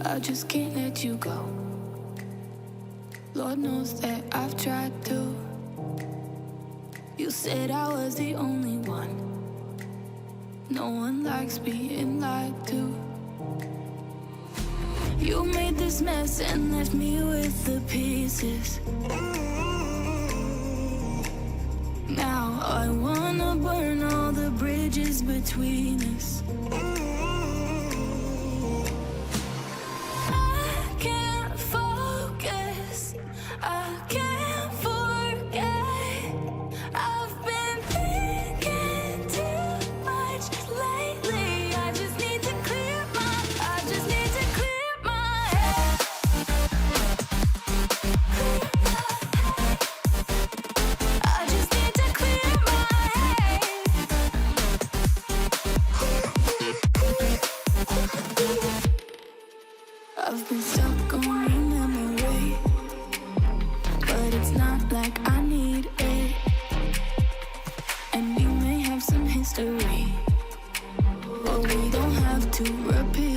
I just can't let you go. Lord knows that I've tried to. You said I was the only one. No one likes being lied to. You made this mess and left me with the pieces. Now I wanna burn all the bridges between us. I can't focus, I can't forget. I've been thinking too much lately. I just need to clear my head. I just need to clear my head. I've been stuck on your memory, but it's not like I need it. And we may have some history, but we don't have to repeat.